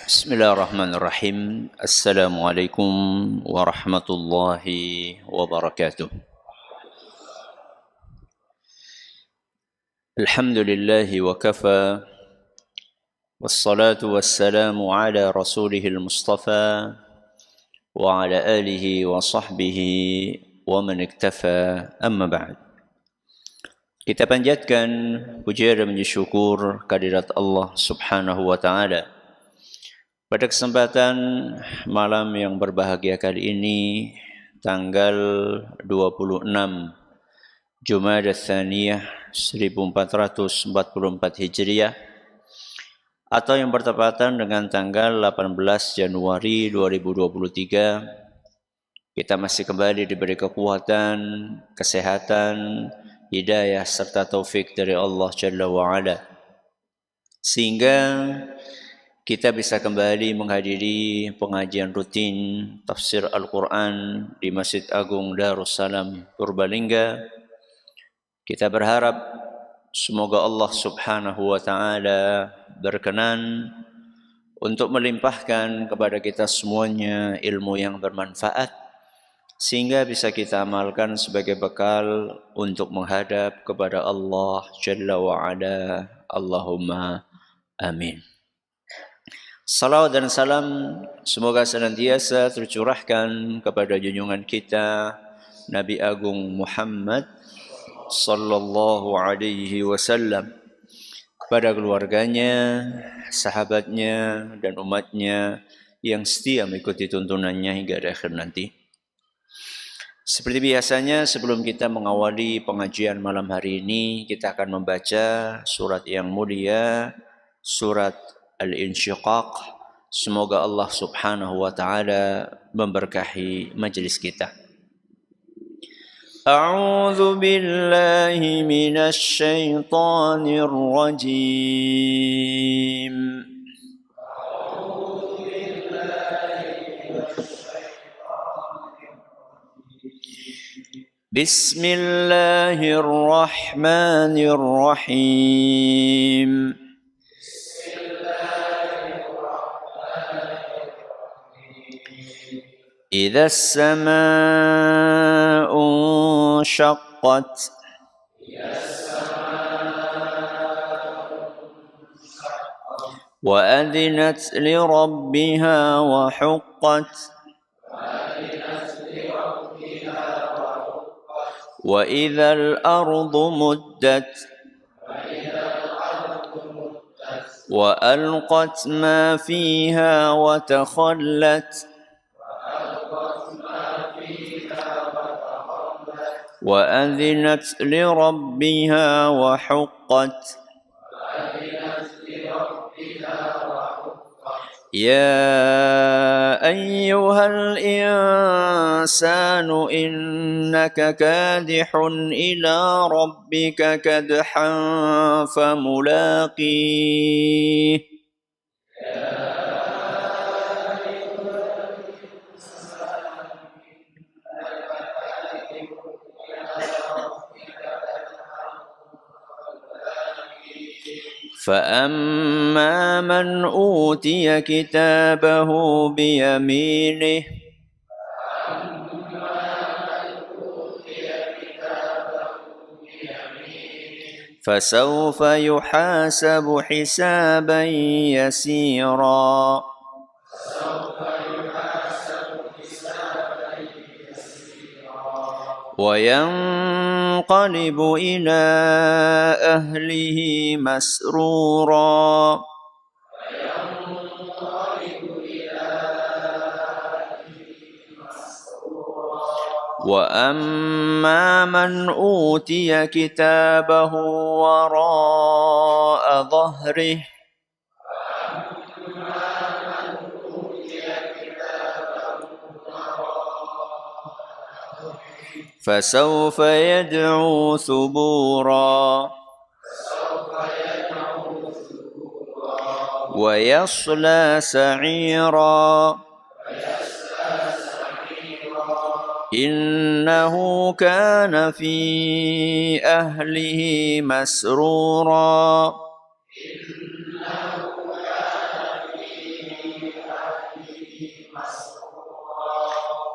Bismillahirrahmanirrahim. Assalamualaikum warahmatullahi wabarakatuh. Alhamdulillahi wa kafa. Wassalatu wassalamu ala rasulihil mustafa wa ala alihi wa sahbihi wa man iktafa amma ba'd. Kita panjatkan puja dan puji syukur kehadirat Allah Subhanahu wa taala. Pada kesempatan malam yang berbahagia kali ini, tanggal 26 Jumadah Tsaniyah 1444 Hijriah, atau yang bertepatan dengan tanggal 18 Januari 2023, kita masih kembali diberi kekuatan, kesehatan, hidayah, serta taufik dari Allah Jalla wa'ala, sehingga kita bisa kembali menghadiri pengajian rutin tafsir Al-Quran di Masjid Agung Darussalam Purbalingga. Kita berharap semoga Allah Subhanahu wa taala berkenan untuk melimpahkan kepada kita semuanya ilmu yang bermanfaat, sehingga bisa kita amalkan sebagai bekal untuk menghadap kepada Allah Jalla wa'ala. Allahumma amin. Salawat dan salam semoga senantiasa tercurahkan kepada junjungan kita Nabi Agung Muhammad sallallahu alaihi wasallam, kepada keluarganya, sahabatnya, dan umatnya yang setia mengikuti tuntunannya hingga akhir nanti. Seperti biasanya, sebelum kita mengawali pengajian malam hari ini, kita akan membaca surat yang mulia, surat Al-Insyiqaq. Semoga Allah Subhanahu wa taala memberkahi majelis kita. A'udzu billahi minasy syaithanir rajim. Bismillahirrahmanirrahim. إذا السماء انشقت وأذنت لربها وحقت وإذا الأرض مدت وألقت ما فيها وتخلت وأذنت لربها وحقت يا أيها الإنسان إنك كادح إلى ربك كدحا فملاقيه فأما من أوتي كتابه بيمينه فسوف يحاسب حسابا يسيرا وينقلب إلى أهله مسرورا وأما من أوتي كتابه وراء ظهره فسوف يدعو ثبورا ويصلى سعيرا إنه كان في أهله مسرورا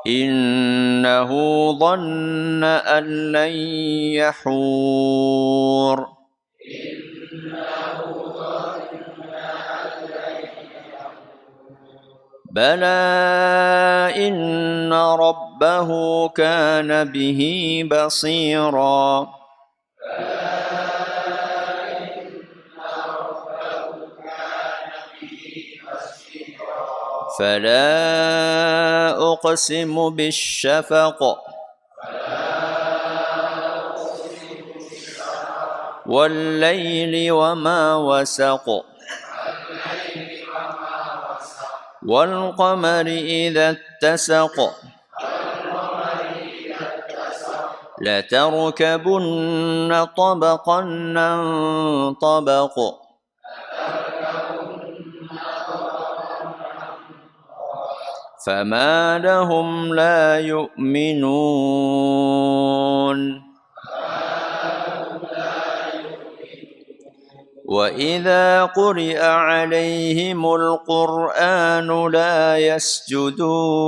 إنه ظن أن لن يحور بلى إن ربه كان به بصيرا فلا أقسم بالشفق والليل وما وسق والقمر إذا اتسق لتركبن طبقا عن طبق فما لهم لا يؤمنون وإذا قرئ عليهم القرآن لا يسجدون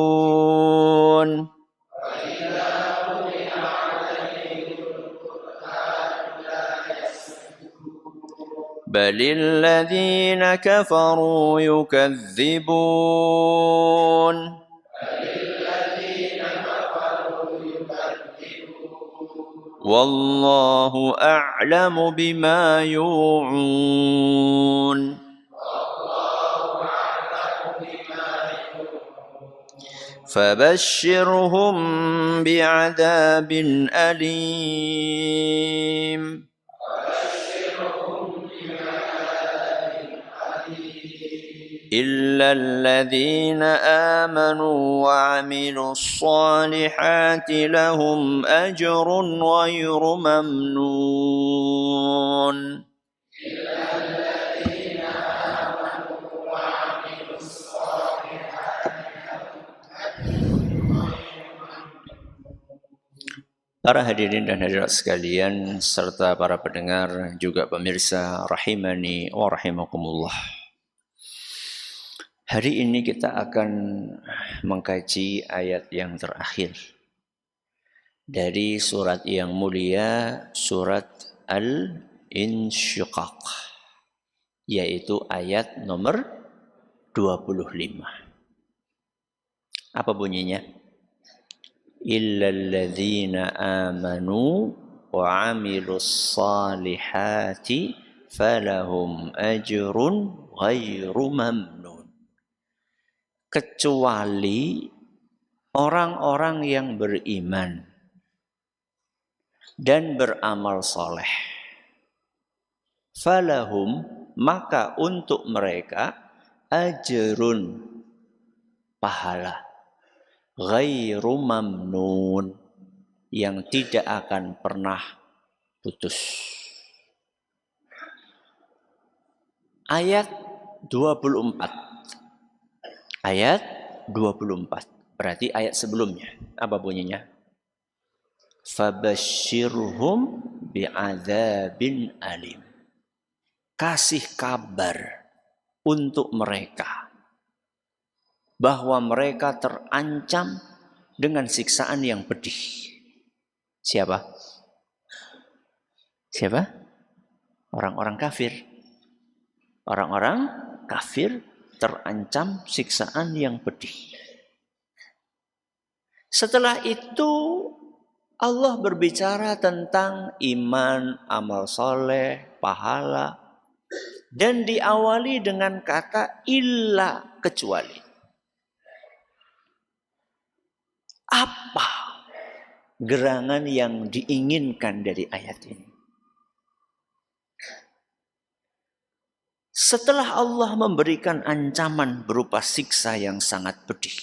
بل الذين كفروا يكذبون والله أعلم بما يوعون فبشرهم بعذاب أليم إلا الذين آمنوا وعملوا الصالحات لهم أجر غير ممنون Para hadirin dan hadirat sekalian serta para pendengar juga pemirsa rahimani wa rahimakumullah. Hari ini kita akan mengkaji ayat yang terakhir dari surat yang mulia, surat Al-Insyiqaq, yaitu ayat nomor 25. Apa bunyinya? Illalladzina amanu wa amilus salihati falahum ajrun ghairu mamnun. Kecuali orang-orang yang beriman dan beramal soleh. Falahum, maka untuk mereka ajrun, pahala, ghairu mamnun, yang tidak akan pernah putus. Ayat 24. Ayat 24. Berarti ayat sebelumnya. Apa bunyinya? Fabashshirhum bi'adzabin alim. Kasih kabar untuk mereka bahwa mereka terancam dengan siksaan yang pedih. Siapa? Siapa? Orang-orang kafir. Orang-orang kafir terancam siksaan yang pedih. Setelah itu Allah berbicara tentang iman, amal soleh, pahala, dan diawali dengan kata illa, kecuali. Apa gerangan yang diinginkan dari ayat ini? Setelah Allah memberikan ancaman berupa siksa yang sangat pedih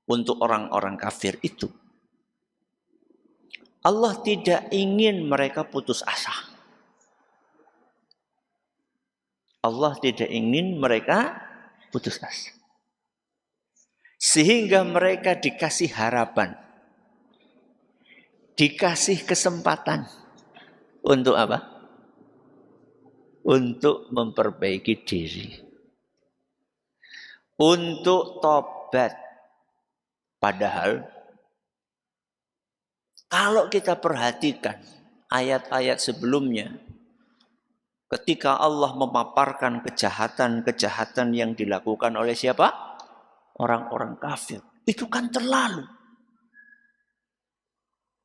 untuk orang-orang kafir itu, Allah tidak ingin mereka putus asa. Allah tidak ingin mereka putus asa. Sehingga mereka dikasih harapan, dikasih kesempatan untuk apa? Untuk memperbaiki diri, untuk tobat, Padahal kalau kita perhatikan ayat-ayat sebelumnya, ketika Allah memaparkan kejahatan-kejahatan yang dilakukan oleh siapa? Orang-orang kafir. Itu kan terlalu.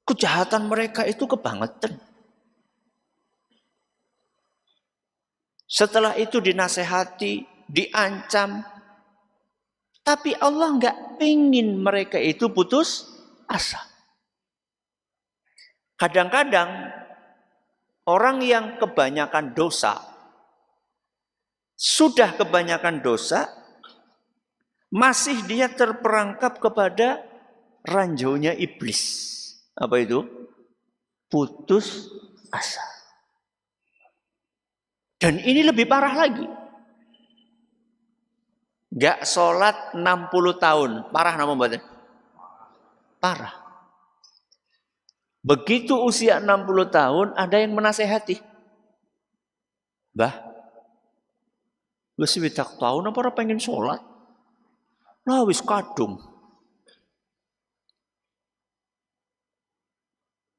Kejahatan mereka itu kebangetan. Setelah itu dinasehati, diancam. Tapi Allah nggak ingin mereka itu putus asa. Kadang-kadang orang yang kebanyakan dosa, sudah kebanyakan dosa, masih dia terperangkap kepada ranjaunya iblis. Apa itu? Putus asa. Dan ini lebih parah lagi. Gak sholat 60 tahun. Parah nama mbak? Parah. Begitu usia 60 tahun, ada yang menasehati. Bah, wis widak tahun apa ora pengen sholat? Lah wis kadung.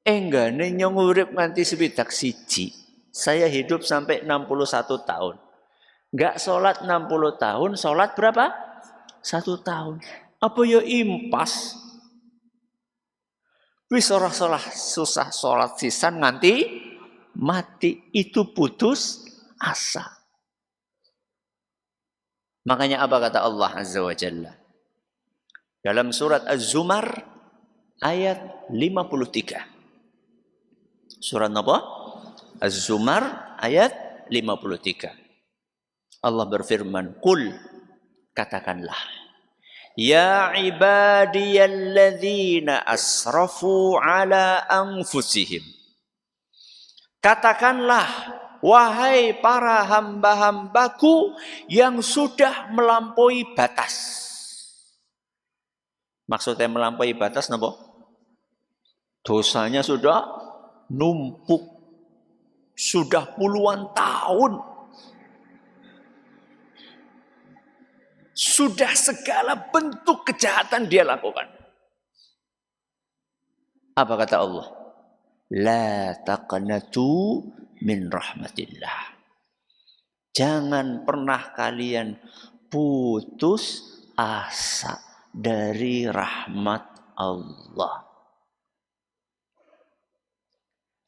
Enggane nyong urip nganti swidak siji. Saya hidup sampai 61 tahun. Enggak sholat 60 tahun, sholat berapa? 1 tahun. Apa ya impas? Wis ora susah sholat sisan nganti mati, itu putus asa. Makanya apa kata Allah Azza wa Jalla? Dalam surat Az-Zumar ayat 53. Surat apa? Az-Zumar ayat 53. Allah berfirman, "Qul," katakanlah, "Ya ibadiyalladzina asrafu ala anfusihim." Katakanlah, wahai para hamba-hambaku yang sudah melampaui batas. Maksudnya melampaui batas napa? Dosanya sudah numpuk. Sudah puluhan tahun. Sudah segala bentuk kejahatan dia lakukan. Apa kata Allah? La taqnatu min rahmatillah. Jangan pernah kalian putus asa dari rahmat Allah.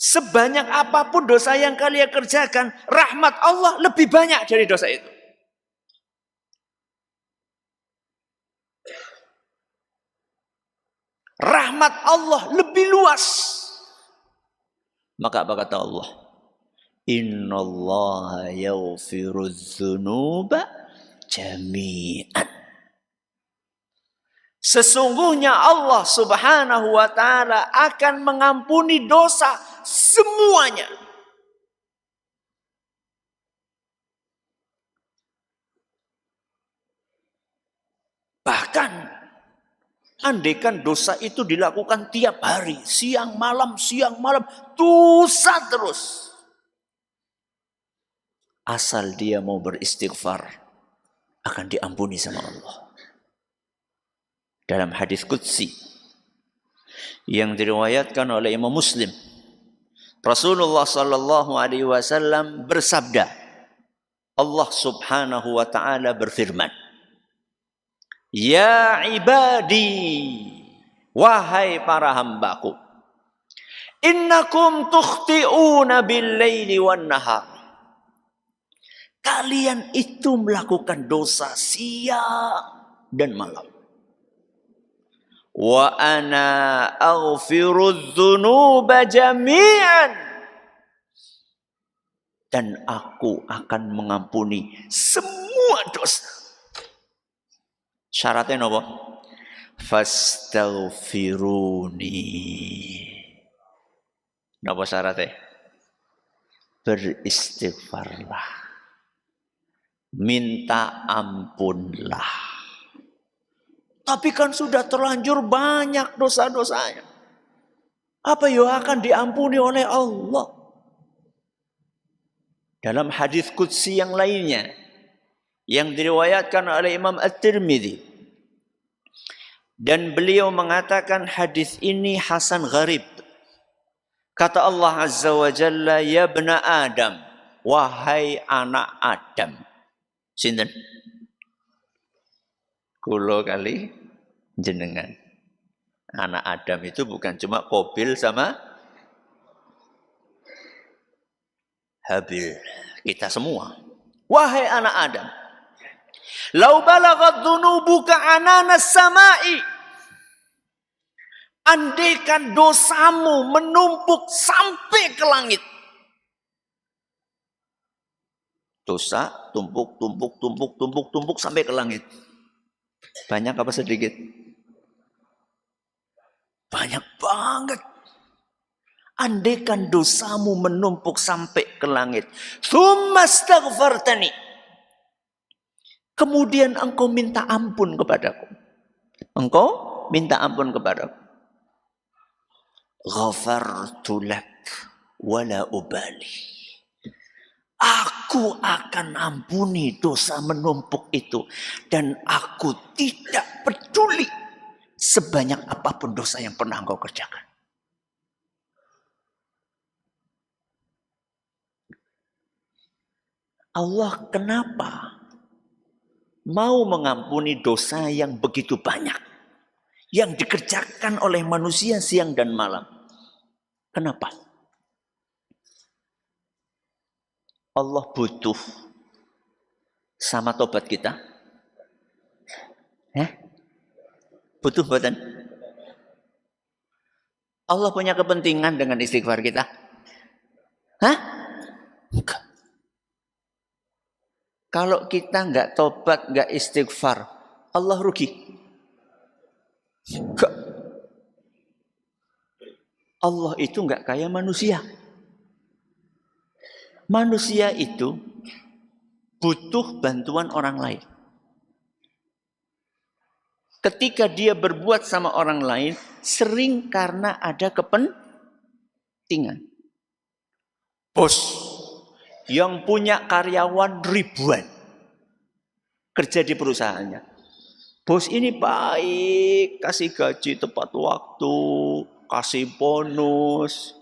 Sebanyak apapun dosa yang kalian kerjakan, rahmat Allah lebih banyak dari dosa itu. Rahmat Allah lebih luas. Maka apa kata Allah? Innallaha yaghfirudz dzunuba jami'an. Sesungguhnya Allah Subhanahu wa taala akan mengampuni dosa semuanya. Bahkan andaikan dosa itu dilakukan tiap hari, siang malam, dosa terus. Asal dia mau beristighfar, akan diampuni sama Allah. Dalam hadis qudsi yang diriwayatkan oleh Imam Muslim, Rasulullah sallallahu alaihi wasallam bersabda, Allah Subhanahu wa taala berfirman, "Ya ibadi, wahai para hambaku, innakum tukhti'una bil-laili wan-nahar." Kalian itu melakukan dosa siang dan malam. Wa ana aghfirudz dzunuba jami'an. Dan aku akan mengampuni semua dosa. Syaratnya apa? Fastaghfiruni. Napa syaratnya? Beristighfarlah. Minta ampunlah. Tapi kan sudah terlanjur banyak dosa-dosanya. Apa yang akan diampuni oleh Allah? Dalam hadis qudsi yang lainnya, yang diriwayatkan oleh Imam At-Tirmidzi, Dan beliau mengatakan hadis ini hasan gharib. Kata Allah Azza wa Jalla, ya bna Adam, wahai anak Adam. Sinten? Kulo kali jenengan. Anak Adam itu bukan cuma Qabil sama Habil. Kita semua. Wahai anak Adam. Lau balaghat dhunubuka ananas samai. Andaikan dosamu menumpuk sampai ke langit. Dosa tumpuk sampai ke langit. Banyak apa sedikit? Banyak banget. Andaikan dosamu menumpuk sampai ke langit. Tsumma astaghfartani. Kemudian engkau minta ampun kepadaku. Engkau minta ampun kepadaku. Ghafartu lak wala ubali. Aku akan ampuni dosa menumpuk itu. Dan aku tidak peduli sebanyak apapun dosa yang pernah engkau kerjakan. Allah kenapa mau mengampuni dosa yang begitu banyak yang dikerjakan oleh manusia siang dan malam? Kenapa? Allah butuh sama tobat kita? Butuh buatan? Allah punya kepentingan dengan istighfar kita? Enggak. Kalau kita enggak tobat, enggak istighfar, Allah rugi? Enggak. Allah itu enggak kayak manusia. Manusia itu butuh bantuan orang lain. Ketika dia berbuat sama orang lain, sering karena ada kepentingan. Bos yang punya karyawan ribuan kerja di perusahaannya. Bos ini baik, kasih gaji tepat waktu, kasih bonus.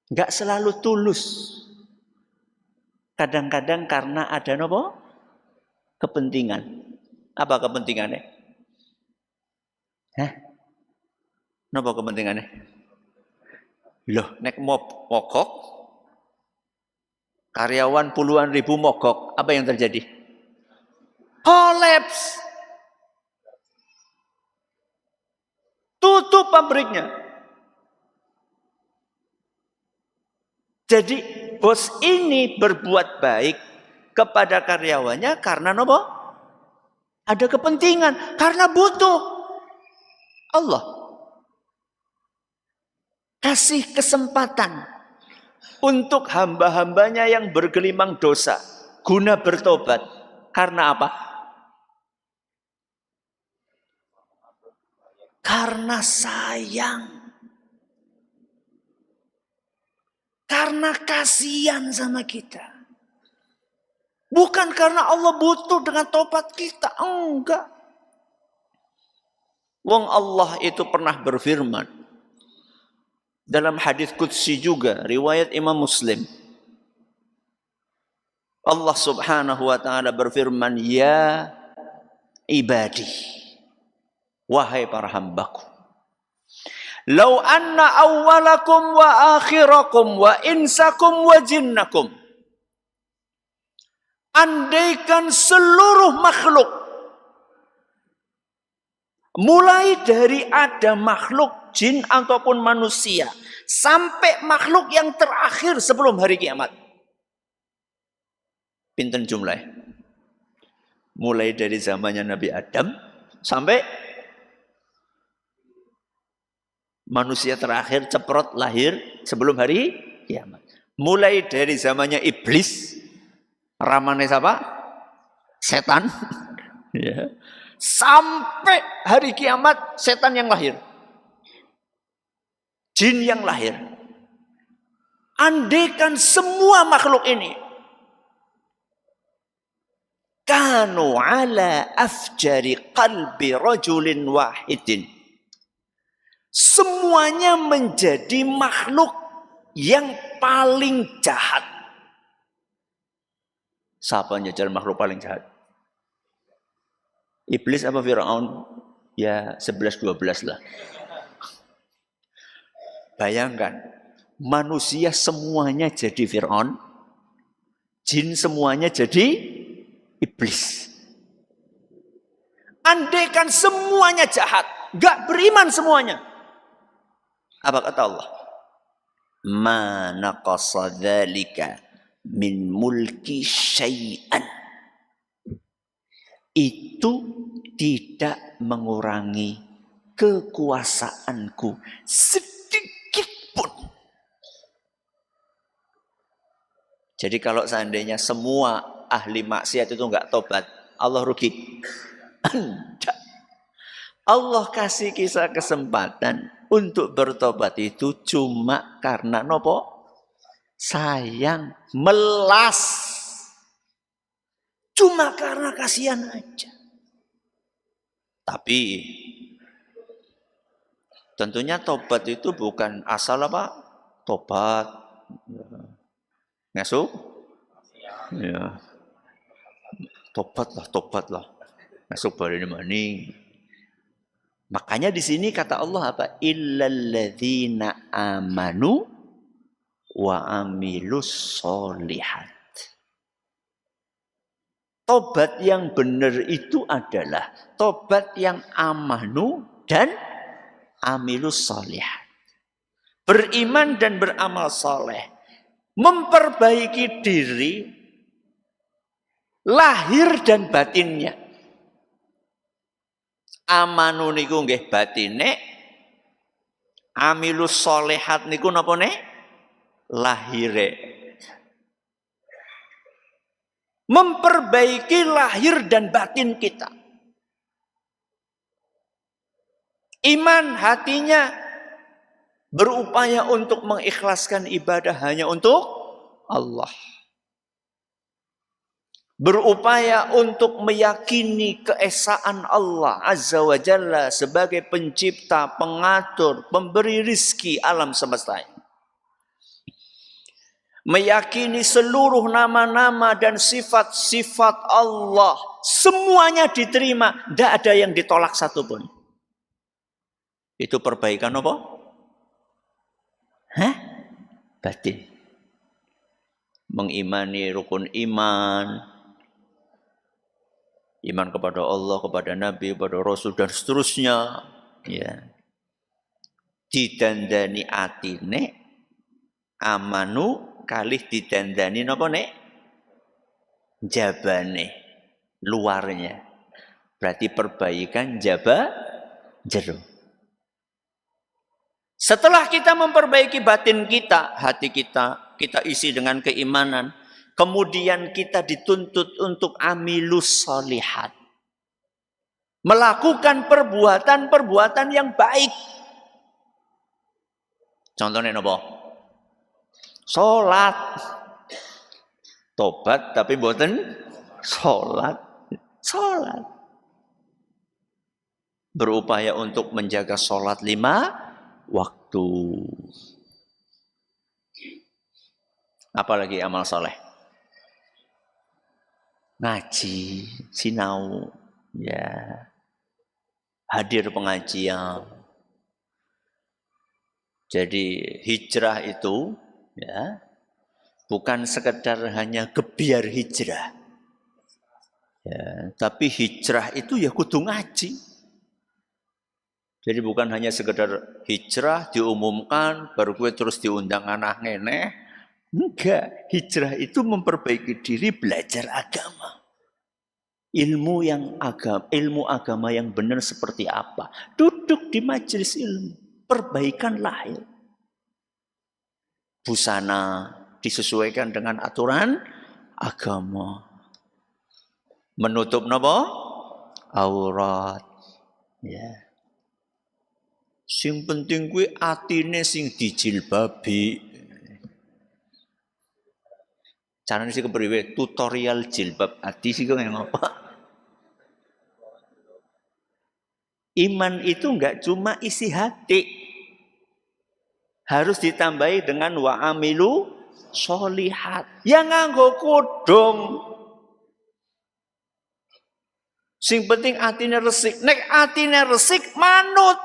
Enggak selalu tulus. Kadang-kadang karena ada apa? Kepentingan. Apa kepentingannya? Napa kepentingannya? Loh, nek mogok, karyawan puluhan ribu mogok, apa yang terjadi? Kolaps. Tutup pabriknya. Jadi bos ini berbuat baik kepada karyawannya karena apa? Ada kepentingan, karena butuh. Allah kasih kesempatan untuk hamba-hambanya yang bergelimang dosa guna bertobat. Karena apa? Karena sayang. Karena kasihan sama kita. Bukan karena Allah butuh dengan tobat kita. Enggak. Wong Allah itu pernah berfirman. Dalam hadis qudsi juga. Riwayat Imam Muslim. Allah subhanahu wa ta'ala berfirman. Ya ibadi. Wahai para hambaku. Lau anna awwalakum wa akhirakum wa insakum wa jinnakum. Andaikan seluruh makhluk. Mulai dari ada makhluk jin ataupun manusia. Sampai makhluk yang terakhir sebelum hari kiamat. Pinten jumlahnya? Mulai dari zamannya Nabi Adam sampai manusia terakhir ceprot lahir sebelum hari kiamat. Mulai dari zamannya iblis, ramane siapa? Setan. Ya. Sampai hari kiamat setan yang lahir. Jin yang lahir. Andaikan semua makhluk ini kanu ala afjari qalbi rajulin wahidin. Semuanya menjadi makhluk yang paling jahat. Siapa yang jadi makhluk paling jahat? Iblis apa Fir'aun? Ya 11-12 lah. Bayangkan, manusia semuanya jadi Fir'aun, jin semuanya jadi iblis. Andaikan semuanya jahat, gak beriman semuanya. Apa kata Allah? Ma naqasa dzalika min mulki syai'an. Itu tidak mengurangi kekuasaanku sedikit pun. Jadi kalau seandainya semua ahli maksiat itu enggak tobat, Allah rugi. Allah kasih kisah kesempatan untuk bertobat itu cuma karena nopo? Sayang, melas. Cuma karena kasihan aja. Tapi tentunya tobat itu bukan asal apa? Tobat. Ngasuk? Ya. Tobat lah. Ngasuk bari mani. Makanya di sini kata Allah apa? Illalladzina amanu wa amilus solihat. Tobat yang benar itu adalah tobat yang amanu dan amilus solihat. Beriman dan beramal soleh. Memperbaiki diri lahir dan batinnya. Amanu niku nggih batine, amilus solihat niku napa nek? Lahire. Memperbaiki lahir dan batin kita. Iman hatinya berupaya untuk mengikhlaskan ibadah hanya untuk Allah. Berupaya untuk meyakini keesaan Allah Azza wa Jalla sebagai pencipta, pengatur, pemberi rizki alam semesta ini. Meyakini seluruh nama-nama dan sifat-sifat Allah semuanya diterima, tidak ada yang ditolak satupun. Itu perbaikan apa? Batin. Mengimani rukun iman. Iman kepada Allah, kepada Nabi, kepada Rasul dan seterusnya. Ya. Didandani atine amanu kalih didandani napa nek? Jabane, luarnya. Berarti perbaikan jero. Setelah kita memperbaiki batin kita, hati kita isi dengan keimanan, kemudian kita dituntut untuk amilus solihat. Melakukan perbuatan-perbuatan yang baik. Contohnya napa? Salat. Tobat tapi mboten salat. Salat. Berupaya untuk menjaga salat 5 waktu. Apalagi amal soleh? Ngaji, sinau, ya, hadir pengajian. Jadi hijrah itu, ya, bukan sekedar hanya gebiar hijrah, ya, tapi hijrah itu ya kudu ngaji. Jadi bukan hanya sekedar hijrah diumumkan, baru gue terus diundang anak ngene. Enggak, hijrah itu memperbaiki diri, belajar agama. Ilmu agama yang benar seperti apa? Duduk di majelis ilmu, perbaikan lahir. Busana disesuaikan dengan aturan agama. Menutup napa? Aurat. Ya. Sing penting kuwi atine sing dijilbabi. Caranya sih kepriwe? Tutorial jilbab hati sih kok yang apa? Iman itu enggak cuma isi hati. Harus ditambahi dengan wa amilu sholihat. Yang nganggo kudung. Sing penting atine resik. Nek atine resik manut.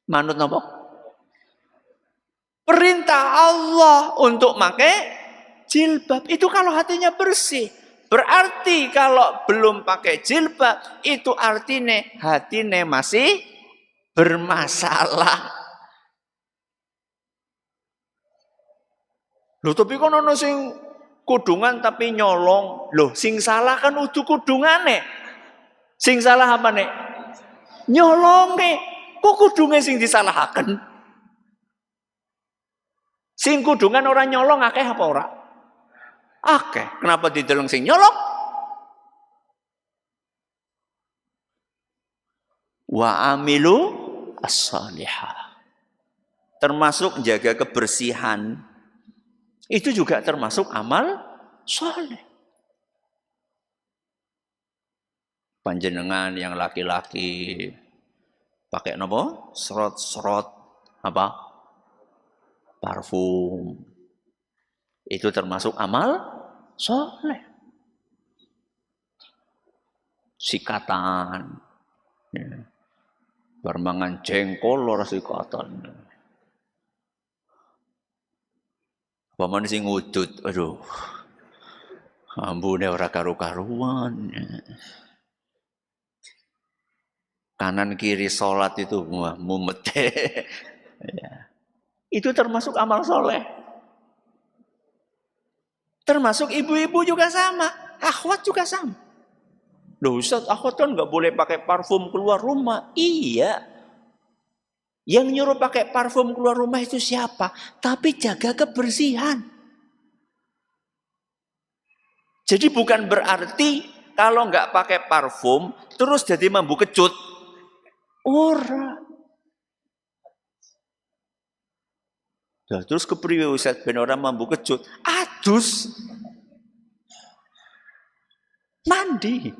Manut napa? Perintah Allah untuk pakai jilbab. Itu kalau hatinya bersih. Berarti kalau belum pakai jilbab, itu artinya hatinya masih bermasalah. Loh tapi kan ono sing kudungan tapi nyolong. Loh sing salah kan udu kudungane. Sing salah apa nek? Nyolonge. Kok kudunge sing disalahaken? Sing kudungan orang nyolong akeh apa ora? Akeh. Kenapa dideleng sing nyolong? Wa amilu as-salihah. Termasuk jaga kebersihan. Itu juga termasuk amal soleh. Panjenengan yang laki-laki pakai apa? Serot-serot apa? Parfum. Itu termasuk amal soleh. Sikatan. Ya. Barmangan jengkol ora sikatan. Paman sing ngudut, aduh. Ambune ora karu-karuan. Kanan kiri sholat itu mumet. Ya. Itu termasuk amal soleh. Termasuk ibu-ibu juga sama, akhwat juga sama. Loh Ustaz, akhwat kan nggak boleh pakai parfum keluar rumah. Iya. Yang nyuruh pakai parfum keluar rumah itu siapa? Tapi jaga kebersihan. Jadi bukan berarti kalau nggak pakai parfum terus jadi mambu kecut. Ora. Nah, terus kepriwe Ustaz ben ora mambu kecut? Adus. Mandi.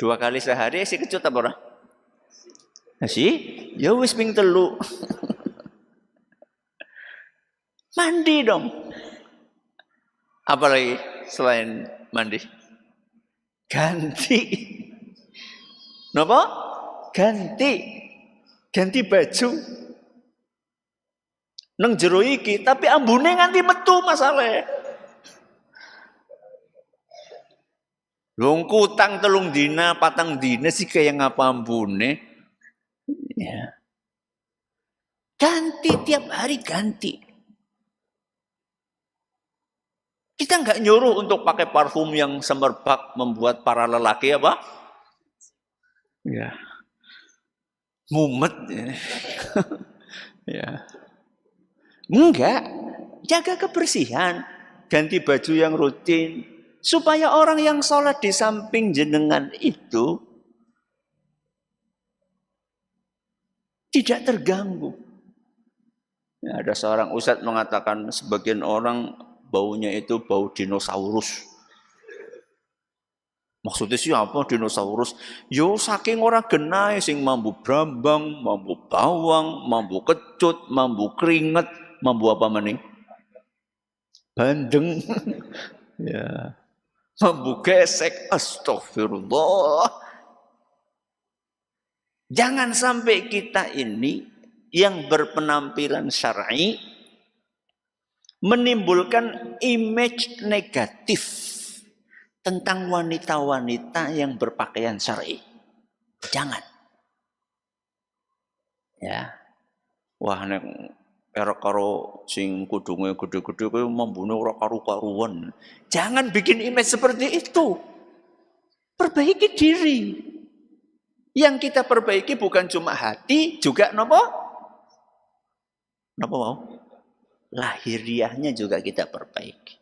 2 kali sehari sih kecut apa ora? Sih, ya wis ping 3. Mandi dong. Apalagi selain mandi? Ganti. Napa? Ganti. Ganti baju. Neng jero iki, tapi ambune nganti metu masalahe. Lung kutang 3 dina, 4 dina sih kayak ngapa ambune. Ya. Ganti tiap hari ganti. Kita nggak nyuruh untuk pakai parfum yang semerbak membuat para lelaki apa? Ya. Mumet. Ya. Enggak. Jaga kebersihan. Ganti baju yang rutin. Supaya orang yang sholat di samping jenengan itu tidak terganggu. Ya, ada seorang ustadz mengatakan sebagian orang baunya itu bau dinosaurus. Maksudnya sih apa dinosaurus? Yo saking ora genah sing mambu brambang, mambu bawang, mambu kecut, mambu keringet, mambu apa maning? Bandeng. Ya. Mambu gesek, astagfirullah. Jangan sampai kita ini yang berpenampilan syar'i menimbulkan image negatif tentang wanita-wanita yang berpakaian syar'i. Jangan. Ya. Wah nek erek karo sing kudunge gede-gede kowe membunuh ora karu-karuan. Jangan bikin image seperti itu. Perbaiki diri. Yang kita perbaiki bukan cuma hati, juga nopo? Nopo mau? Lahiriahnya juga kita perbaiki.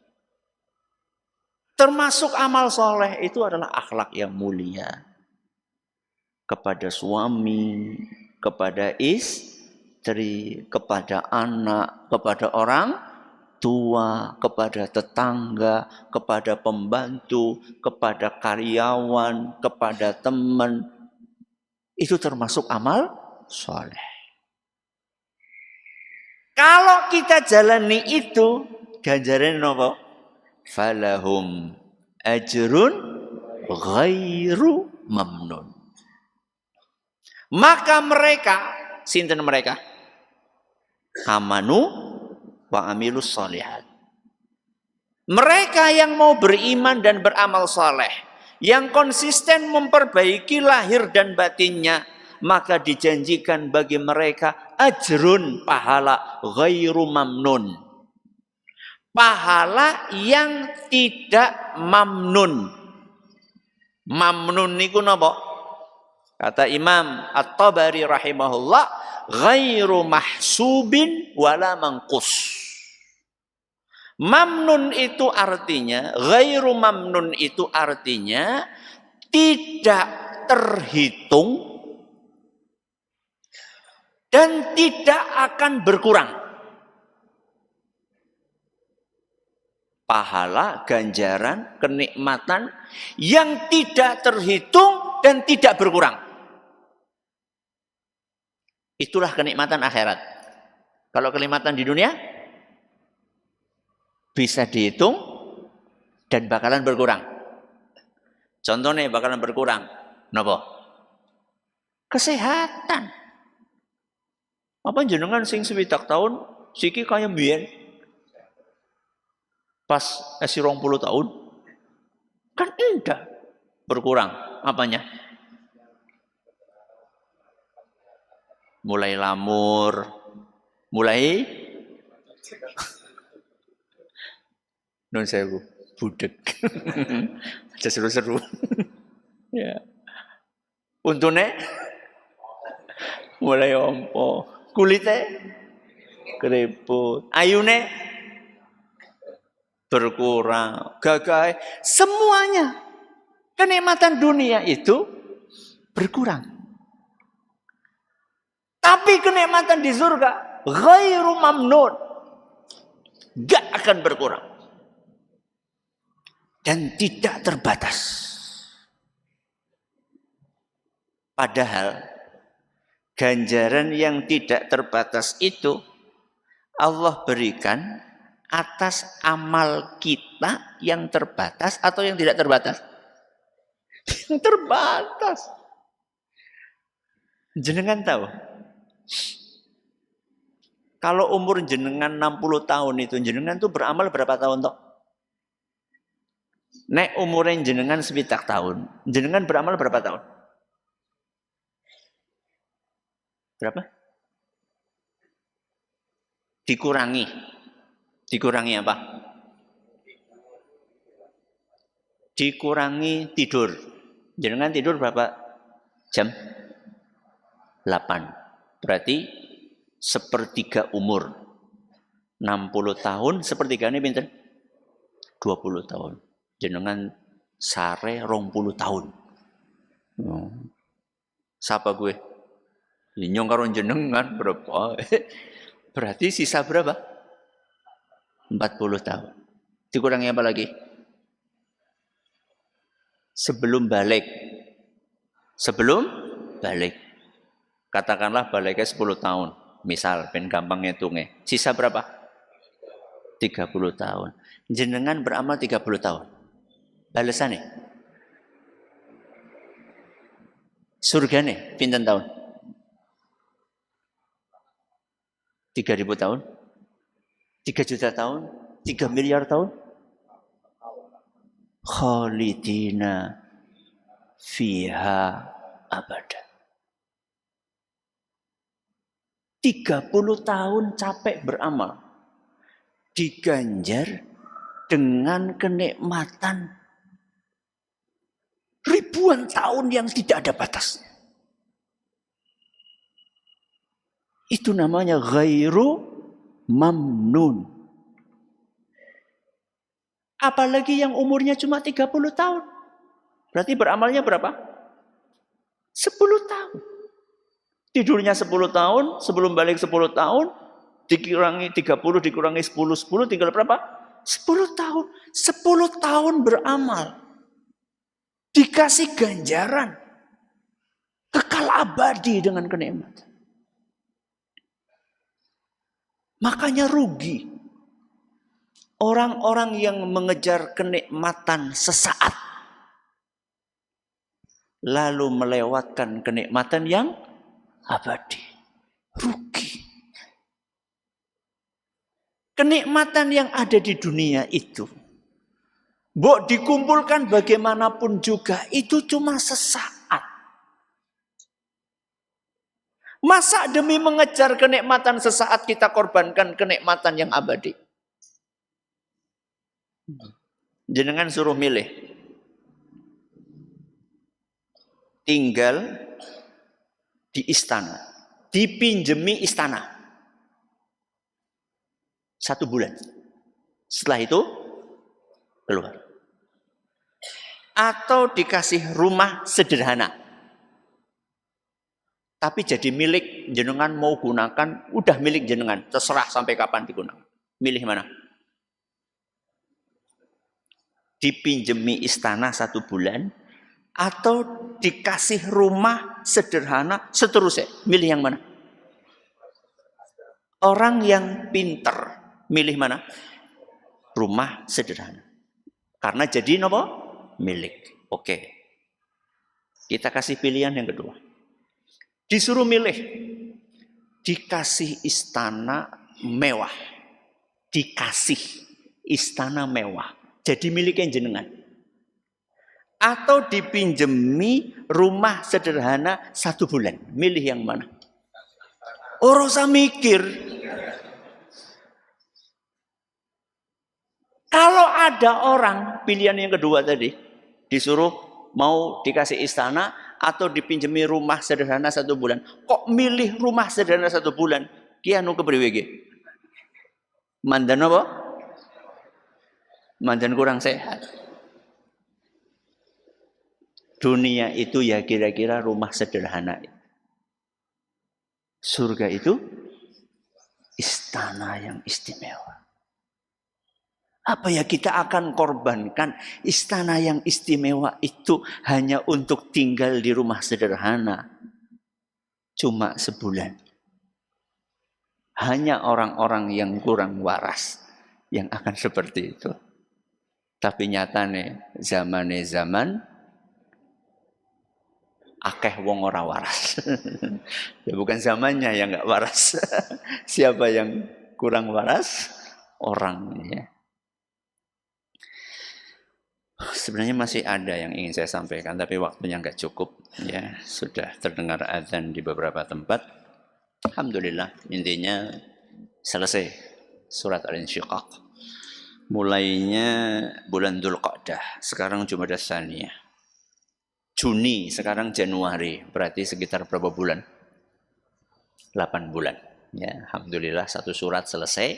Termasuk amal soleh itu adalah akhlak yang mulia. Kepada suami, kepada istri, kepada anak, kepada orang tua, kepada tetangga, kepada pembantu, kepada karyawan, kepada teman. Itu termasuk amal soleh. Kalau kita jalani itu, ganjaran apa? Falahum ajrun ghairu mamnun. Maka mereka, sinten mereka? Amanu wa amilus sholihat. Mereka yang mau beriman dan beramal saleh, yang konsisten memperbaiki lahir dan batinnya, maka dijanjikan bagi mereka ajrun, pahala ghairu mamnun. Pahala yang tidak mamnun. Mamnun niku napa? Kata Imam At-Tabari rahimahullah, ghairu mahsubin wala mangkus. Mamnun itu artinya, ghairu mamnun itu artinya tidak terhitung dan tidak akan berkurang. Pahala, ganjaran, kenikmatan yang tidak terhitung dan tidak berkurang. Itulah kenikmatan akhirat. Kalau kenikmatan di dunia bisa dihitung dan bakalan berkurang. Contohnya bakalan berkurang. Napa? Kesehatan. Apa jenengan sing 7 tahun siki kaya mbiyen? Pas esi 20 tahun kan enggak berkurang apanya? Mulai lamur, mulai non sewu budek. Aja seru-seru. Ya. Untune mulai ompo, kulite keriput, ayune berkurang, gagai, semuanya kenikmatan dunia itu berkurang. Tapi kenikmatan di surga ghairu mamnun, gak akan berkurang dan tidak terbatas. Padahal ganjaran yang tidak terbatas itu Allah berikan atas amal kita yang terbatas atau yang tidak terbatas? Yang terbatas. Jenengan tahu? Kalau umur jenengan 60 tahun itu, jenengan tuh beramal berapa tahun toh? Nek umurnya jenengan 7 tahun, jenengan beramal berapa tahun? Berapa? Dikurangi. Dikurangi apa? Dikurangi tidur. Jenengan tidur berapa jam? 8. Berarti sepertiga umur. 60 tahun, sepertiganya pinten? 20 tahun. Jenengan sare 20 tahun. Siapa gue? Nyong karo jenengan berapa? Berarti sisa berapa? 40 tahun. Dikurangi apa lagi? Sebelum balik. Sebelum balik. Katakanlah baliknya 10 tahun. Misal, ben gampang ngitungnya. Sisa berapa? 30 tahun. Jenengan beramal 30 tahun. Balesannya? Surganya pinten tahun? 3.000 tahun? 3 juta tahun? 3 miliar tahun? Khalidina fiha abada. 30 tahun capek beramal. Diganjar dengan kenikmatan ribuan tahun yang tidak ada batasnya. Itu namanya ghairu mamnun. Apalagi yang umurnya cuma 30 tahun. Berarti beramalnya berapa? 10 tahun. Tidurnya 10 tahun, sebelum balik 10 tahun, Dikurangi 30, dikurangi 10, 10 tinggal berapa? 10 tahun. 10 tahun beramal. Dikasih ganjaran. Kekal abadi dengan kenikmatan. Makanya rugi orang-orang yang mengejar kenikmatan sesaat lalu melewatkan kenikmatan yang abadi. Rugi. Kenikmatan yang ada di dunia itu, mbok dikumpulkan bagaimanapun juga, itu cuma sesaat. Masa demi mengejar kenikmatan sesaat kita korbankan kenikmatan yang abadi? Jenengan suruh milih. Tinggal di istana. Dipinjemi istana. 1 bulan. Setelah itu keluar. Atau dikasih rumah sederhana. Tapi jadi milik jenengan, mau gunakan, udah milik jenengan. Terserah sampai kapan digunakan. Milih mana? Dipinjemi istana 1 bulan. Atau dikasih rumah sederhana seterusnya. Milih yang mana? Orang yang pinter. Milih mana? Rumah sederhana. Karena jadi apa? Milik. Oke. Kita kasih pilihan yang kedua. Disuruh milih. Dikasih istana mewah. Dikasih istana mewah. Jadi miliknya jenengan. Atau dipinjemi rumah sederhana 1 bulan. Milih yang mana? Ora usah mikir. Kalau ada orang, pilihan yang kedua tadi, disuruh mau dikasih istana atau dipinjemi rumah sederhana 1 bulan. Kok milih rumah sederhana 1 bulan? Ki anu kepriwe iki? Mandan apa? Mandan kurang sehat. Dunia itu ya kira-kira rumah sederhana. Surga itu istana yang istimewa. Apa ya kita akan korbankan istana yang istimewa itu hanya untuk tinggal di rumah sederhana. Cuma sebulan. Hanya orang-orang yang kurang waras yang akan seperti itu. Tapi nyatane zaman akeh wong ora waras. Ya bukan zamannya yang enggak waras. Siapa yang kurang waras? Orangnya. Sebenarnya masih ada yang ingin saya sampaikan, tapi waktunya nggak cukup. Ya, sudah terdengar azan di beberapa tempat. Alhamdulillah, intinya selesai surat Al-Insyiqaq. Mulainya bulan Dzulqa'dah, sekarang Jumadah Tsaniyah. Juni, sekarang Januari, berarti sekitar berapa bulan? 8 bulan. Ya, alhamdulillah 1 surat selesai.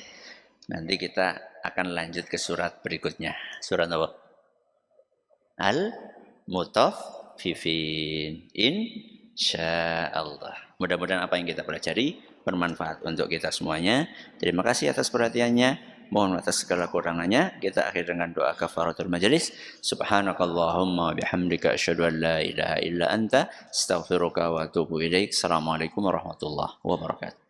Nanti kita akan lanjut ke surat berikutnya. Surat apa? Al-Mutaffifin. Insyaallah. Mudah-mudahan apa yang kita pelajari bermanfaat untuk kita semuanya. Terima kasih atas perhatiannya. Mohon atas segala kurangannya. Kita akhir dengan doa kafaratul majelis. Subhanakallahumma bihamdika asyhadu an la ilaha illa anta astaghfiruka wa atubu ilaik. Assalamualaikum warahmatullahi wabarakatuh.